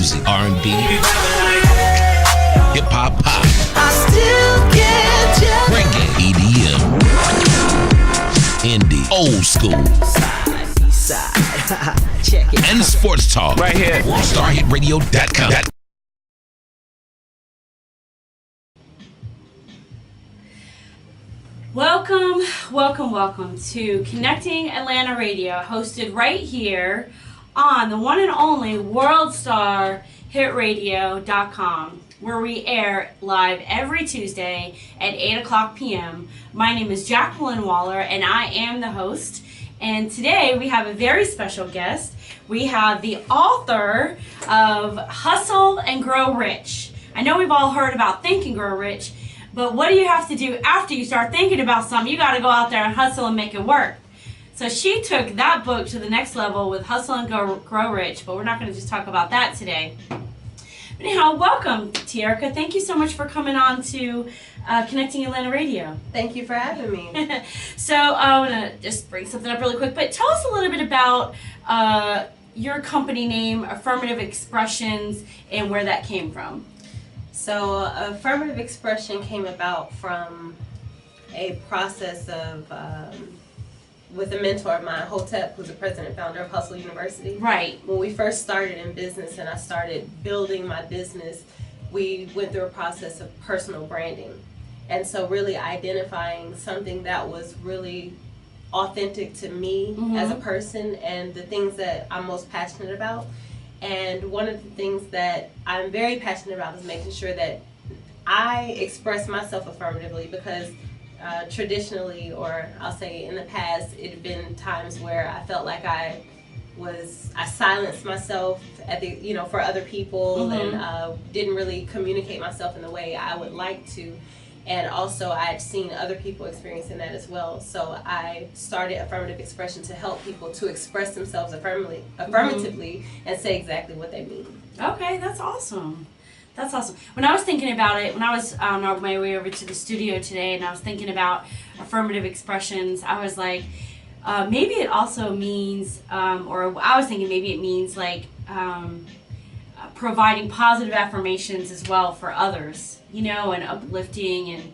music, R&B, hip hop, pop, I still get reggae, EDM, indie, old school, side. Check it. and sports talk. Right here. WorldStarHitRadio.com. Welcome to Connecting Atlanta Radio, hosted right here on the one and only WorldStarHitRadio.com, where we air live every Tuesday at 8 o'clock p.m. My name is Jacqueline Waller, and I am the host. And today we have a very special guest. We have the author of Hustle and Grow Rich. I know we've all heard about Think and Grow Rich, but what do you have to do after you start thinking about something? You got to go out there and hustle and make it work. So she took that book to the next level with Hustle and Grow Rich, but we're not going to just talk about that today. But anyhow, welcome, Tierica. Thank you so much for coming on to Connecting Atlanta Radio. Thank you for having me. So I want to just bring something up really quick, but tell us a little bit about your company name, Affirmative Expressions, and where that came from. So affirmative expression came about from a process of, with a mentor of mine, Hotep, who's the president and founder of Hustle University. Right. When we first started in business and I started building my business, we went through a process of personal branding. And so really identifying something that was really authentic to me as a person and the things that I'm most passionate about. And one of the things that I'm very passionate about is making sure that I express myself affirmatively, because traditionally, or I'll say in the past, it had been times where I felt like I silenced myself at the, for other people and didn't really communicate myself in the way I would like to. And also I'd seen other people experiencing that as well. So I started Affirmative Expression to help people to express themselves affirmatively and say exactly what they mean. Okay, that's awesome. That's awesome. When I was thinking about it, when I was on my way over to the studio today and I was thinking about affirmative expressions, I was like, maybe it also means, or I was thinking maybe it means like providing positive affirmations as well for others, and uplifting and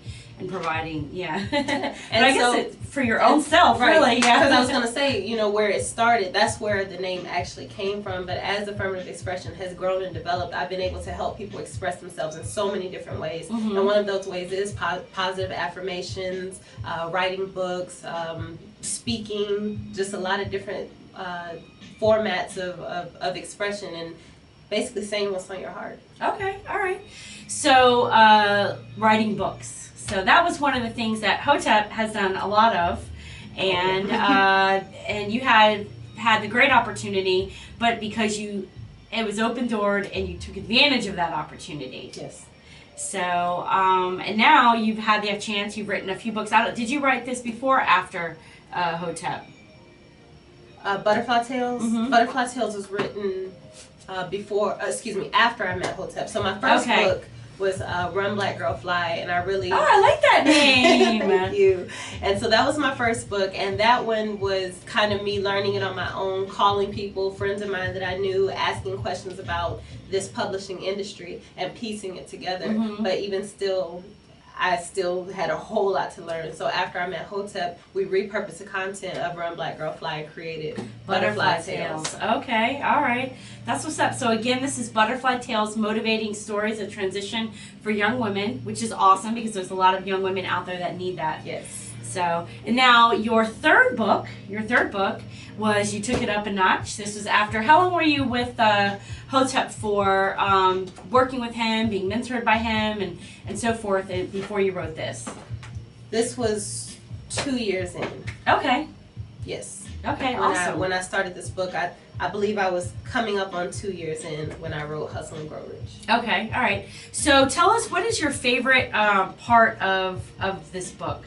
providing, yeah. And I guess it's for your own self, right, really, yeah. Because I was going to say, where it started, that's where the name actually came from. But as Affirmative Expression has grown and developed, I've been able to help people express themselves in so many different ways. And one of those ways is positive affirmations, writing books, speaking, just a lot of different formats of expression, and basically saying what's on your heart. Okay, all right. So, writing books. So that was one of the things that Hotep has done a lot of, and and you had the great opportunity, but because it was open-doored and you took advantage of that opportunity. Yes. So, and now you've had the chance, you've written a few books. Did you write this before or after Hotep? Butterfly Tales? Butterfly Tales was written after I met Hotep. So my first book was Run Black Girl Fly, and I like that name. Thank you. And so that was my first book, and that one was kind of me learning it on my own, calling people, friends of mine that I knew, asking questions about this publishing industry and piecing it together. But even still, I still had a whole lot to learn. So after I met Hotep, we repurposed the content of Run Black Girl Fly and created Butterfly Tales. Okay, all right. That's what's up. So again, this is Butterfly Tales, motivating stories of transition for young women, which is awesome because there's a lot of young women out there that need that. Yes. So, and now your third book was, you took it up a notch. This was after, how long were you with Hotep for, working with him, being mentored by him, and so forth, before you wrote this? This was 2 years in. Okay. Yes. Okay, awesome. When I started this book, I believe I was coming up on 2 years in when I wrote Hustle and Grow Rich. Okay, all right. So tell us, what is your favorite part of this book?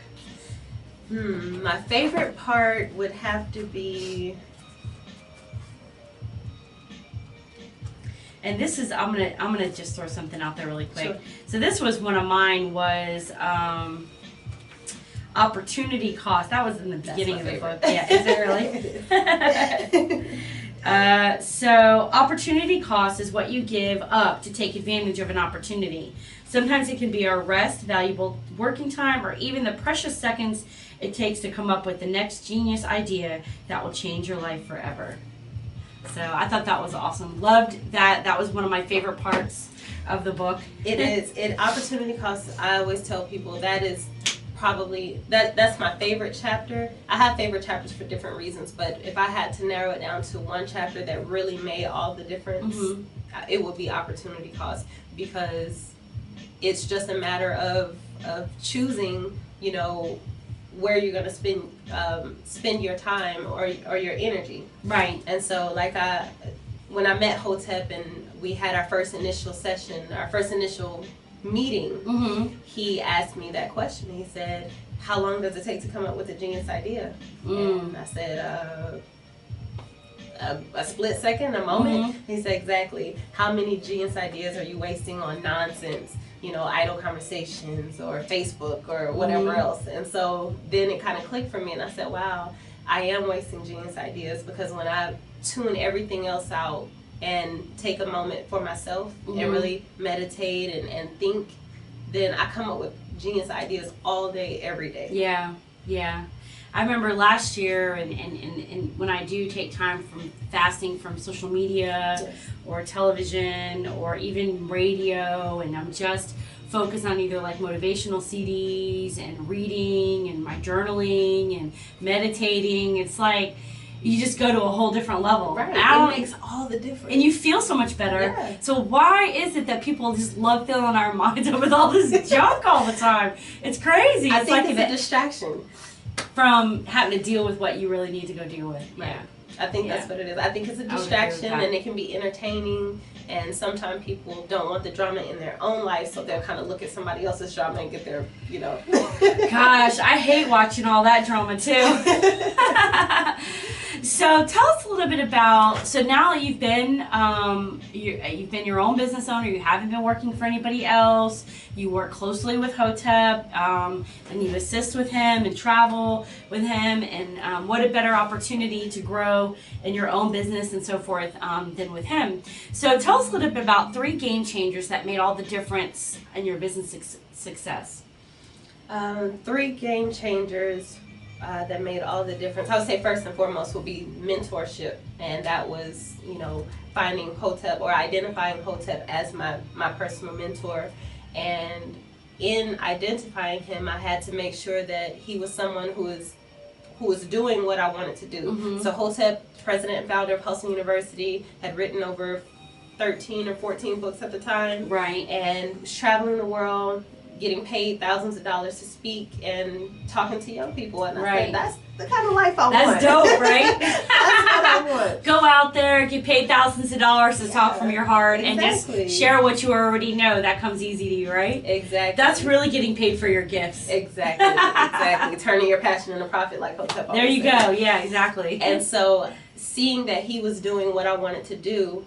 My favorite part would have to be, and this is, I'm gonna just throw something out there really quick. Sure. So this was one of mine, was opportunity cost. That was in the beginning of the book. Yeah, is it really? So opportunity cost is what you give up to take advantage of an opportunity. Sometimes it can be our rest, valuable working time, or even the precious seconds it takes to come up with the next genius idea that will change your life forever. So I thought that was awesome. Loved that. That was one of my favorite parts of the book. It is. Opportunity costs, I always tell people, that is probably, that's my favorite chapter. I have favorite chapters for different reasons, but if I had to narrow it down to one chapter that really made all the difference, it would be opportunity cost, because it's just a matter of choosing, you know, where you're going to spend your time or your energy. Right. And so, like, when I met Hotep and we had our first initial session, our first initial meeting, he asked me that question. He said, how long does it take to come up with a genius idea? And I said, a split second, a moment. He said, exactly. How many genius ideas are you wasting on nonsense, you know, idle conversations or Facebook or whatever else? And so then it kind of clicked for me, and I said, wow, I am wasting genius ideas, because when I tune everything else out and take a moment for myself and really meditate and think, then I come up with genius ideas all day, every day. Yeah. I remember last year, and when I do take time from fasting from social media or television or even radio, and I'm just focused on either like motivational CDs and reading and my journaling and meditating, it's like you just go to a whole different level. Right. It makes all the difference. And you feel so much better. Yeah. So why is it that people just love filling our minds up with all this junk all the time? It's crazy. I It's think like it's a distraction from having to deal with what you really need to go deal with. Right. I think that's what it is. I think it's a distraction, and it can be entertaining, and sometimes people don't want the drama in their own life, so they'll kind of look at somebody else's drama and get their, you know. Gosh, I hate watching all that drama too. So tell us a little bit about, so now that you've been your own business owner, you haven't been working for anybody else, you work closely with Hotep, and you assist with him and travel with him, and what a better opportunity to grow in your own business and so forth than with him. So tell us a little bit about 3 game changers that made all the difference in your business success. 3 game changers that made all the difference. I would say first and foremost would be mentorship, and that was, you know, finding Hotep or identifying Hotep as my personal mentor. And in identifying him, I had to make sure that he was someone who was doing what I wanted to do. So Hotep, president and founder of Hustle University, had written over 13 or 14 books at the time. Right. And was traveling the world, getting paid thousands of dollars to speak and talking to young people. And I said, that's the kind of life I want. That's dope, right? That's what I want. Go out there, get paid thousands of dollars to talk from your heart, and just share what you already know. That comes easy to you, right? Exactly. That's really getting paid for your gifts. Exactly. Turning your passion into profit, like Hotep always There you said. go. Yeah, exactly. And so seeing that he was doing what I wanted to do,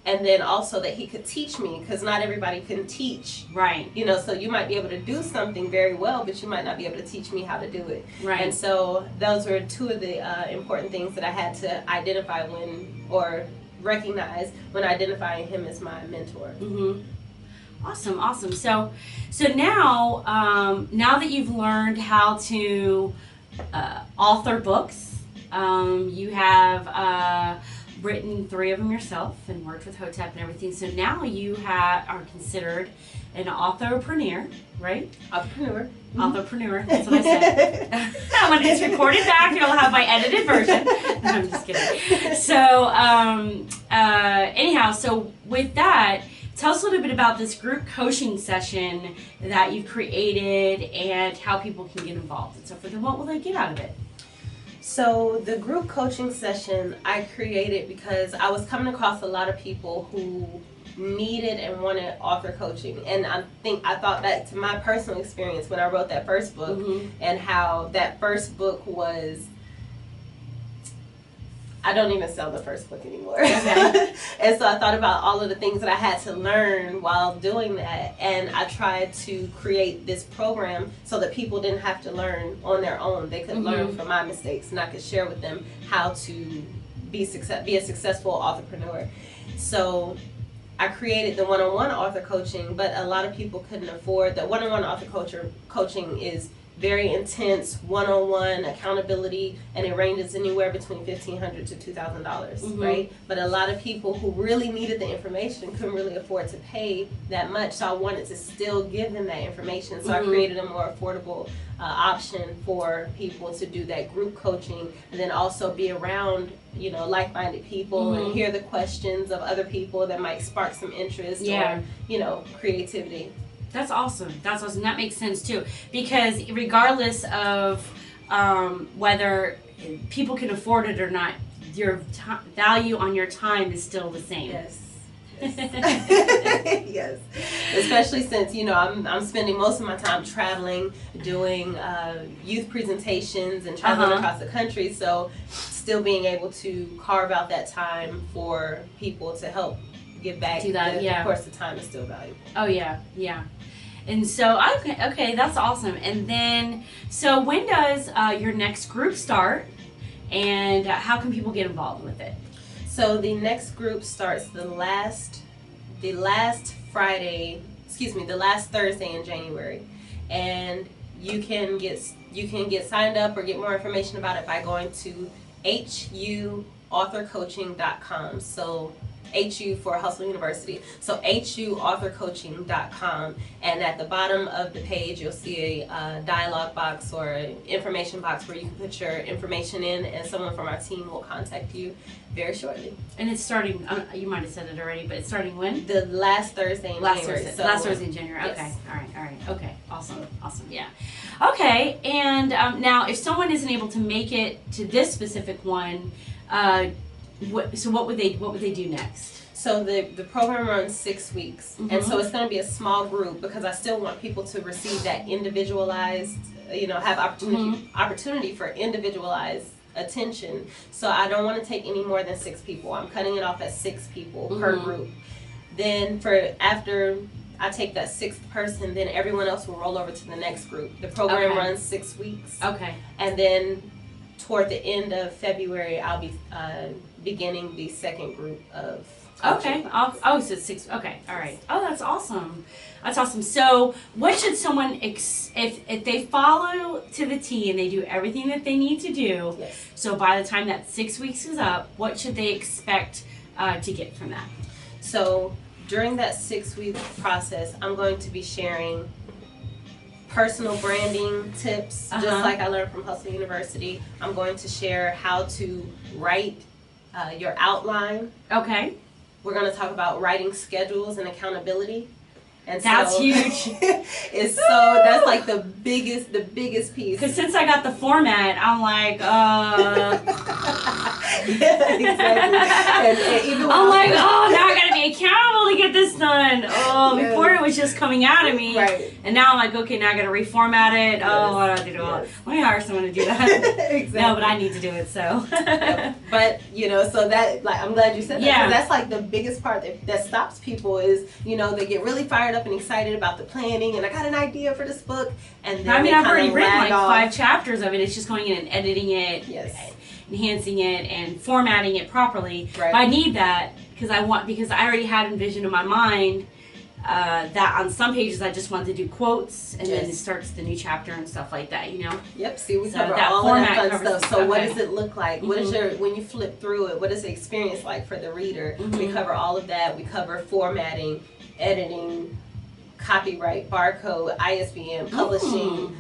and then also that he could teach me, because not everybody can teach. Right. You know, so you might be able to do something very well, but you might not be able to teach me how to do it. Right. And so those were 2 of the important things that I had to identify or recognize when identifying him as my mentor. Awesome. So now, now that you've learned how to author books, you have written 3 of them yourself and worked with Hotep and everything. So now you are considered an authorpreneur, right? Entrepreneur. Authorpreneur. That's what I said. When it's recorded back, you'll have my edited version. No, I'm just kidding. So anyhow, so with that, tell us a little bit about this group coaching session that you've created and how people can get involved and so forth. And what will they get out of it? So the group coaching session I created because I was coming across a lot of people who needed and wanted author coaching, and I thought back to my personal experience when I wrote that first book and how that first book was, I don't even sell the first book anymore. Okay. And so I thought about all of the things that I had to learn while doing that, and I tried to create this program so that people didn't have to learn on their own. They could learn from my mistakes, and I could share with them how to be a successful authorpreneur. So I created the one-on-one author coaching, but a lot of people couldn't afford the one-on-one author coaching is very intense, one-on-one accountability, and it ranges anywhere between $1,500 to $2,000, right? But a lot of people who really needed the information couldn't really afford to pay that much, so I wanted to still give them that information. So I created a more affordable option for people to do that group coaching, and then also be around, you know, like-minded people and hear the questions of other people that might spark some interest or, you know, creativity. That's awesome. That's awesome. That makes sense too, because regardless of whether people can afford it or not, your value on your time is still the same. Yes. Yes. Especially since, you know, I'm spending most of my time traveling, doing youth presentations and traveling across the country. So still being able to carve out that time for people to help give back. Do that, Of course, the time is still valuable. Oh yeah, yeah. And so okay, that's awesome. And then, so when does your next group start, and how can people get involved with it? So the next group starts the last Thursday in January, and you can get signed up or get more information about it by going to huauthorcoaching.com. So HU for Hustle University. So huauthorcoaching.com, and at the bottom of the page you'll see a dialogue box or an information box where you can put your information in, and someone from our team will contact you very shortly. And it's starting, you might have said it already, but it's starting when? The last Thursday in January. Last Thursday in January. Yes. Okay. All right. Okay. Awesome. Yeah. Okay. And now, if someone isn't able to make it to this specific one, what would they do next? So the program runs 6 weeks, and so it's going to be a small group because I still want people to receive that individualized, you know, have opportunity for individualized attention. So I don't want to take any more than 6 people. I'm cutting it off at 6 people per group. Then after I take that 6th person, then everyone else will roll over to the next group. The program runs 6 weeks. Okay. And then toward the end of February, I'll be beginning the second group of coaching. Okay. So it's 6. Okay. All right. Oh, that's awesome. That's awesome. So, what should someone if they follow to the T and they do everything that they need to do? Yes. So by the time that 6 weeks is up, what should they expect to get from that? So during that 6-week process, I'm going to be sharing personal branding tips, just like I learned from Hustle University. I'm going to share how to write your outline. Okay. We're going to talk about writing schedules and accountability. And that's so, huge. That's like the biggest piece. Because since I got the format, I'm like, Yeah, exactly. And even I'm like, now I gotta be accountable to get this done. Yes. Before it was just coming out of me. Right. And now I'm like, okay, now I gotta reformat it. Yes. What do I have to do? Yes. Let me hire someone to do that. Exactly. No, but I need to do it, so. Yep. But, you know, so that, like, I'm glad you said that. Yeah. 'Cause that's like the biggest part that stops people is, you know, they get really fired up and excited about the planning, and I got an idea for this book, and then I've already written lag like off. 5 chapters of it. It's just going in and editing it, Yes. enhancing it, and formatting it properly. Right. But I need that because I already had envisioned in my mind that on some pages I just wanted to do quotes, and then it starts the new chapter and stuff like that, you know? Yep, see, we So cover that all of format that fun covers stuff. it. So what Okay. does it look like? What is when you flip through it, what is the experience like for the reader? We cover all of that. We cover formatting, editing, copyright, barcode, ISBN, publishing,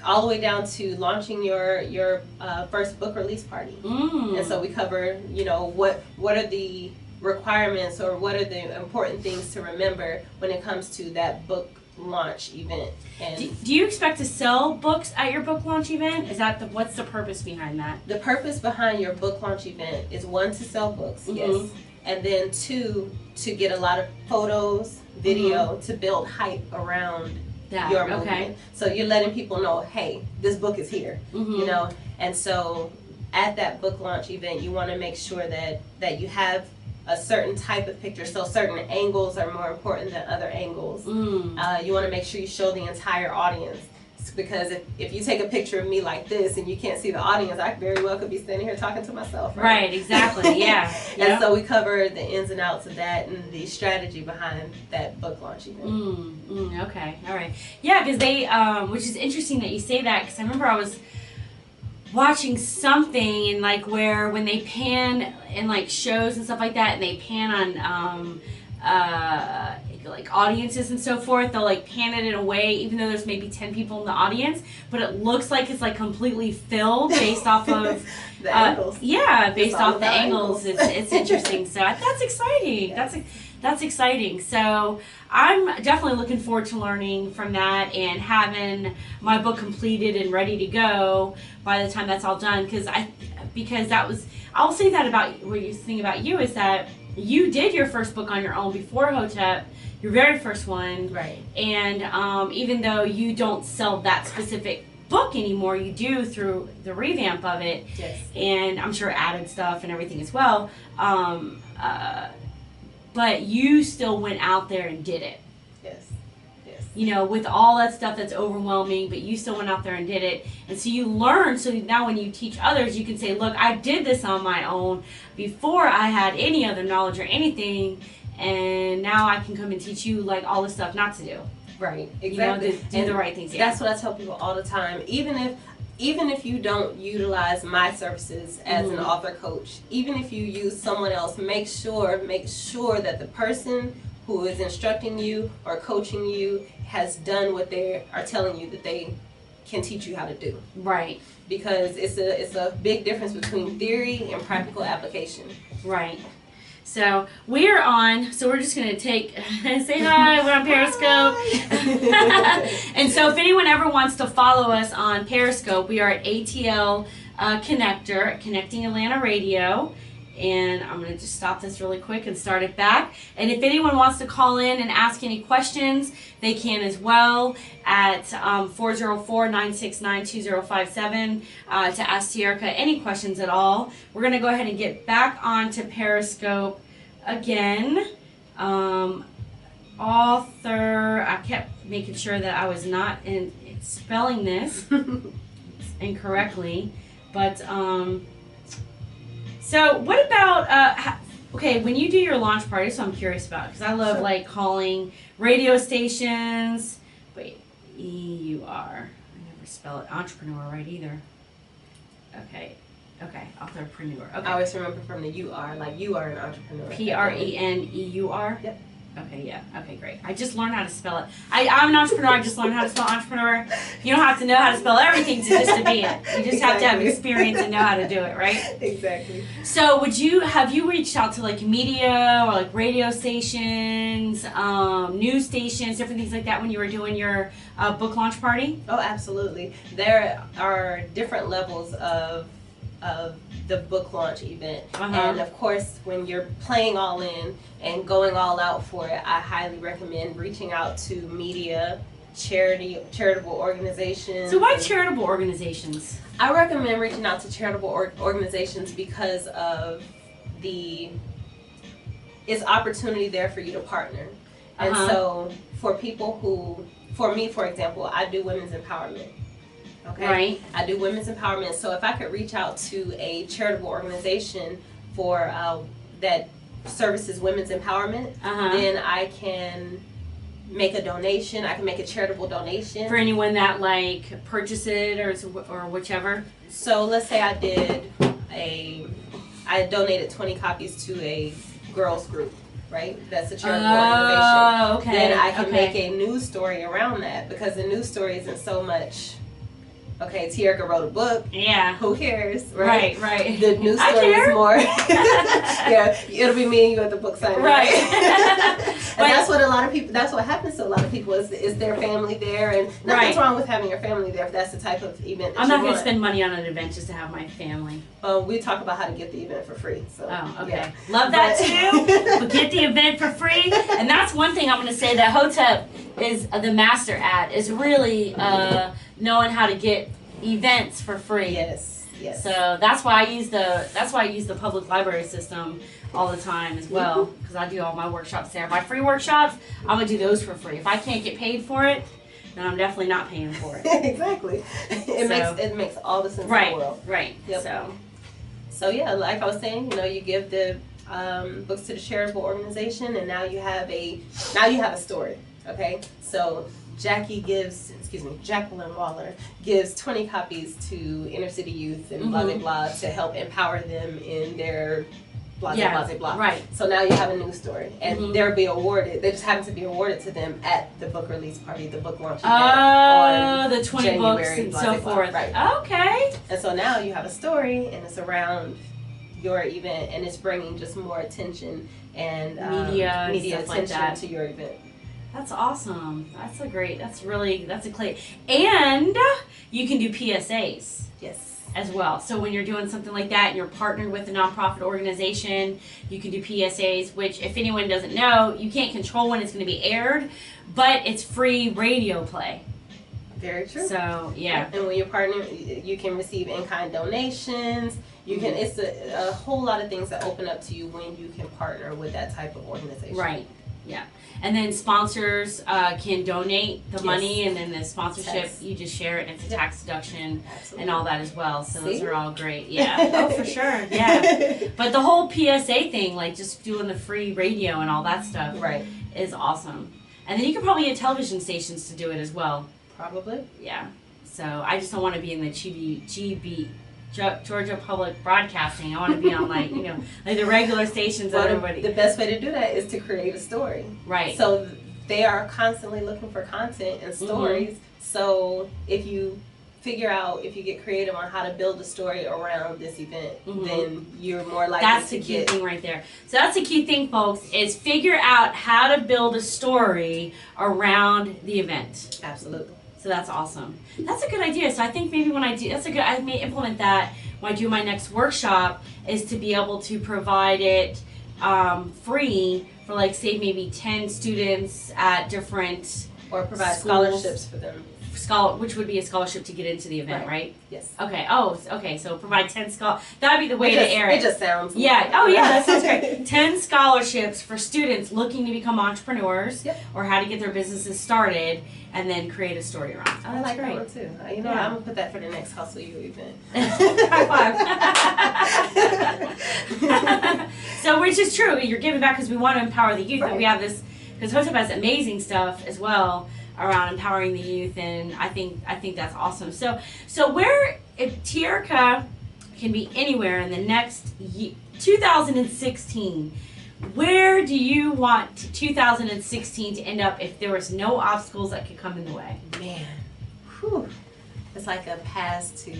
all the way down to launching your first book release party. And so we cover, you know, what are the requirements or what are the important things to remember when it comes to that book launch event. And Do you expect to sell books at your book launch event? What's the purpose behind that? the purpose behind your book launch event is 1, to sell books, yes, and then 2, to get a lot of photos, video, to build hype around your movement. Okay. So you're letting people know, hey, this book is here, you know. And so at that book launch event, you want to make sure that you have a certain type of picture. So certain angles are more important than other angles. You want to make sure you show the entire audience. because if you take a picture of me like this and you can't see the audience, I very well could be standing here talking to myself. Right, exactly, yeah. And so we cover the ins and outs of that and the strategy behind that book launch event. Okay, all right. Yeah, because they, which is interesting that you say that, because I remember I was watching something and like where when they pan in like shows and stuff like that, and they pan on like audiences and so forth, they'll like pan it in a way even though there's maybe 10 people in the audience, but it looks like it's like completely filled based off of the angles. Yeah, based off the angles. angles. It's interesting. So that's exciting. Yes. That's exciting. So I'm definitely looking forward to learning from that and having my book completed and ready to go by the time that's all done. Because I'll say that about what you think about you is that you did your first book on your own before Hotep, your very first one. Right. And even though you don't sell that specific book anymore, you do through the revamp of it. Yes. And I'm sure added stuff and everything as well. But you still went out there and did it. Yes. You know, with all that stuff that's overwhelming, but you still went out there and did it. And so you learn, so now when you teach others, you can say, look, I did this on my own before I had any other knowledge or anything, and now I can come and teach you like all the stuff not to do. Right, exactly. You know, do the right things. Yeah. That's what I tell people all the time. Even if you don't utilize my services as an author coach, even if you use someone else, make sure that the person who is instructing you or coaching you has done what they are telling you that they can teach you how to do. Right. Because it's a big difference between theory and practical application. Right. So we're just going to say hi, we're on Periscope. And so if anyone ever wants to follow us on Periscope, we are at ATL Connector, Connecting Atlanta Radio. And I'm going to just stop this really quick and start it back. And if anyone wants to call in and ask any questions, they can as well at 404-969-2057 to ask Tierica any questions at all. We're going to go ahead and get back onto Periscope again. Author, I kept making sure that I was not spelling this incorrectly. But so what about, okay, when you do your launch party, so I'm curious about, because I love like calling radio stations, wait, E-U-R, I never spell it entrepreneur right either. Okay, Authorpreneur. Okay. I always remember from the U-R, like you are an entrepreneur. P-R-E-N-E-U-R? Yep. Okay, yeah. Okay, great. I just learned how to spell it. I'm an entrepreneur. I just learned how to spell entrepreneur. You don't have to know how to spell everything just to be it. You just have to have experience and know how to do it, right? Exactly. So have you reached out to like media or like radio stations, news stations, different things like that when you were doing your book launch party? Oh, absolutely. There are different levels of the book launch event. And of course, when you're playing all in and going all out for it, I highly recommend reaching out to media, charitable organizations. So why charitable organizations? I recommend reaching out to charitable organizations because of it's opportunity there for you to partner. And so for me, for example, I do women's empowerment. Okay. Right. I do women's empowerment. So if I could reach out to a charitable organization for that services women's empowerment, then I can make a donation. I can make a charitable donation for anyone that like purchase it or whichever. So let's say I donated 20 copies to a girls group. Right? That's a charitable organization. Okay. Then I can make a news story around that, because the news story isn't so much, okay, Tierica wrote a book. Yeah. Who cares? Right. The news story is more. Yeah, it'll be me and you at the book signing. Right. And that's what happens to a lot of people is their family there, and nothing's wrong with having your family there if that's the type of event that I'm not going to spend money on an event just to have my family. We talk about how to get the event for free. So. Oh, okay. Yeah. Love that too. But get the event for free. And that's one thing I'm going to say that Hotep is the master at, is really knowing how to get events for free. Yes. So that's why I use the public library system all the time as well, because I do all my workshops there. My free workshops, I'm gonna do those for free. If I can't get paid for it, then I'm definitely not paying for it. Exactly. It makes all the sense in the world. Right. Yep. So yeah, like I was saying, you give the books to the charitable organization, and now you have a story. Okay, so Jacqueline Waller gives 20 copies to inner city youth and blah blah blah to help empower them in their blah blah blah blah. Right. So now you have a new story, and they'll be awarded. They just happen to be awarded to them at the book release party, the book launch event on the 20 January, books and so forth. Right. Okay. And so now you have a story, and it's around your event, and it's bringing just more attention and media attention like that to your event. That's awesome. That's a great and you can do PSAs. Yes. As well. So when you're doing something like that and you're partnered with a nonprofit organization, you can do PSAs, which if anyone doesn't know, you can't control when it's going to be aired, but it's free radio play. Very true. So, yeah. And when you're partnering, you can receive in-kind donations. You can. It's a whole lot of things that open up to you when you can partner with that type of organization. Right. Yeah. And then sponsors can donate the money, and then the sponsorship, you just share it, and it's a tax deduction and all that as well. So those are all great. Yeah. Oh, for sure. Yeah. But the whole PSA thing, like just doing the free radio and all that stuff, is awesome. And then you can probably get television stations to do it as well. Probably. Yeah. So I just don't want to be in the Georgia Public Broadcasting. I want to be on like the regular stations that everybody. The best way to do that is to create a story. Right. So they are constantly looking for content and stories. So if you get creative on how to build a story around this event, then you're more likely That's the key thing right there. So that's the key thing, folks, is figure out how to build a story around the event. Absolutely. So that's awesome. That's a good idea. So I think maybe when I may implement that when I do my next workshop, is to be able to provide it free for like say maybe 10 students at different or provide schools. scholarships for them. Which would be a scholarship to get into the event, right? Yes. Okay. Oh, okay. So provide 10 that'd be the way to air it. It just sounds. Yeah. Oh, yeah. That sounds great. 10 scholarships for students looking to become entrepreneurs or how to get their businesses started, and then create a story around. Oh, I like great. that one too. I'm gonna put that for the next Hustle You event. High five. So, which is true. You're giving back because we want to empower the youth, and we have this because Hotep has amazing stuff as well around empowering the youth, and I think that's awesome. So where, if Tierica can be anywhere in the next 2016, where do you want 2016 to end up if there was no obstacles that could come in the way? Man, whew. It's like a path to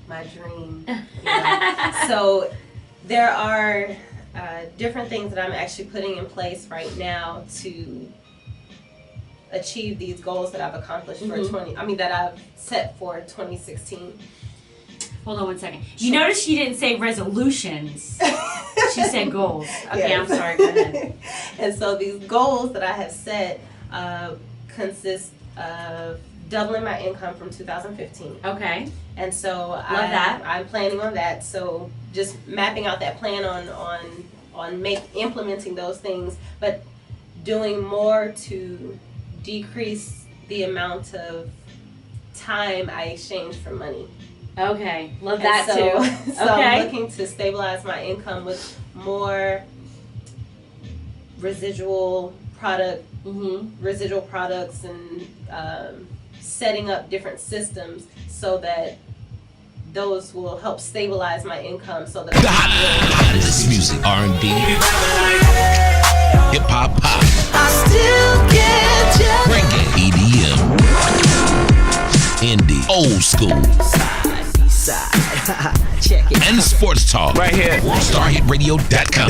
my dream. So there are different things that I'm actually putting in place right now to achieve these goals that I've accomplished for that I've set for 2016. Hold on one second. You notice she didn't say resolutions. She said goals. Okay, I'm sorry. Go ahead. And so these goals that I have set consist of doubling my income from 2015. Okay. And so I'm planning on that. So just mapping out that plan on implementing those things, but doing more to decrease the amount of time I exchange for money. Okay, love that so, too. So I'm looking to stabilize my income with more residual products and setting up different systems so that those will help stabilize my income so that the hottest music, R&B, hip hop, pop, I still get you. reggae, EDM, indie, old school, Side. Check it. and sports talk. Right here. StarHitRadio.com.